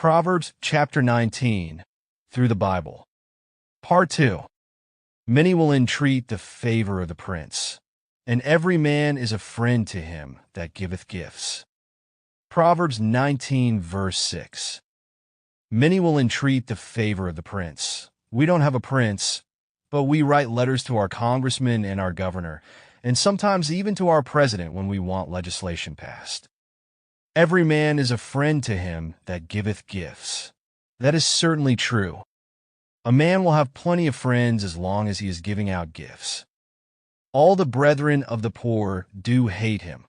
Proverbs Chapter 19, through the Bible. Part 2. Many will entreat the favor of the prince, and every man is a friend to him that giveth gifts. Proverbs 19, verse 6. Many will entreat the favor of the prince. We don't have a prince, but we write letters to our congressman and our governor, and sometimes even to our president when we want legislation passed. Every man is a friend to him that giveth gifts. That is certainly true. A man will have plenty of friends as long as he is giving out gifts. All the brethren of the poor do hate him.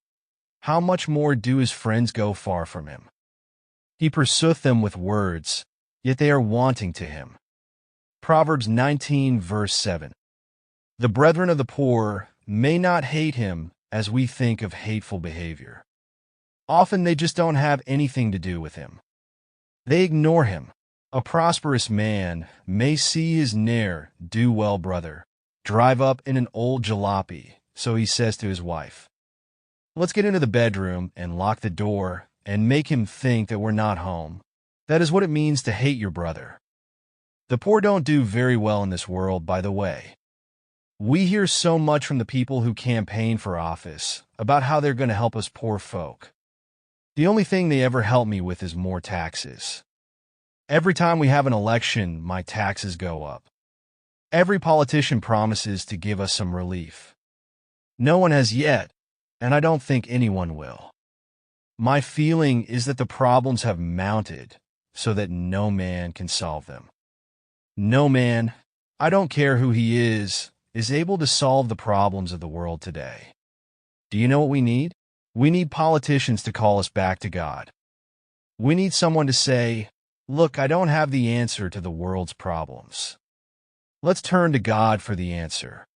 How much more do his friends go far from him? He pursueth them with words, yet they are wanting to him. Proverbs 19, verse 7. The brethren of the poor may not hate him as we think of hateful behavior. Often they just don't have anything to do with him. They ignore him. A prosperous man may see his ne'er do well brother drive up in an old jalopy, so he says to his wife, "Let's get into the bedroom and lock the door and make him think that we're not home." That is what it means to hate your brother. The poor don't do very well in this world, by the way. We hear so much from the people who campaign for office about how they're going to help us poor folk. The only thing they ever help me with is more taxes. Every time we have an election, my taxes go up. Every politician promises to give us some relief. No one has yet, and I don't think anyone will. My feeling is that the problems have mounted so that no man can solve them. No man, I don't care who he is able to solve the problems of the world today. Do you know what we need? We need politicians to call us back to God. We need someone to say, "Look, I don't have the answer to the world's problems. Let's turn to God for the answer.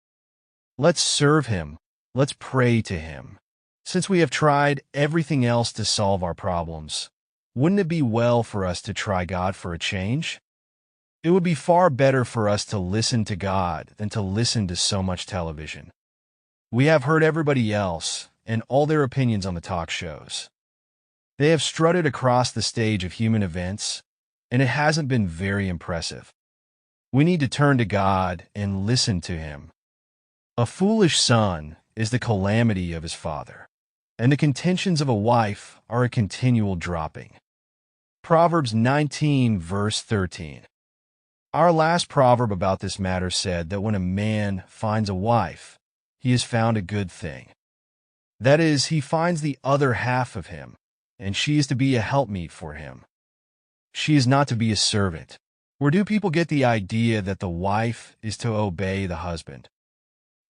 Let's serve Him. Let's pray to Him. Since we have tried everything else to solve our problems, wouldn't it be well for us to try God for a change? It would be far better for us to listen to God than to listen to so much television. We have heard everybody else and all their opinions on the talk shows. They have strutted across the stage of human events, and it hasn't been very impressive. We need to turn to God and listen to Him. A foolish son is the calamity of his father, and the contentions of a wife are a continual dropping. Proverbs 19, verse 13. Our last proverb about this matter said that when a man finds a wife, he has found a good thing. That is, he finds the other half of him, and she is to be a helpmeet for him. She is not to be a servant. Where do people get the idea that the wife is to obey the husband?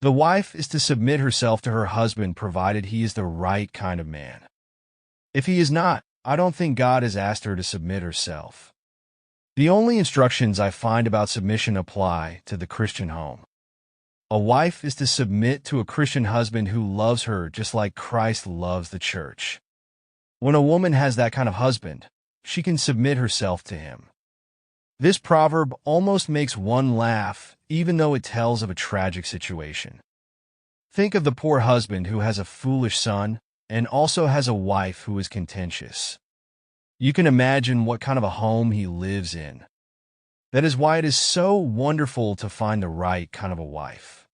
The wife is to submit herself to her husband provided he is the right kind of man. If he is not, I don't think God has asked her to submit herself. The only instructions I find about submission apply to the Christian home. A wife is to submit to a Christian husband who loves her just like Christ loves the church. When a woman has that kind of husband, she can submit herself to him. This proverb almost makes one laugh, even though it tells of a tragic situation. Think of the poor husband who has a foolish son and also has a wife who is contentious. You can imagine what kind of a home he lives in. That is why it is so wonderful to find the right kind of a wife.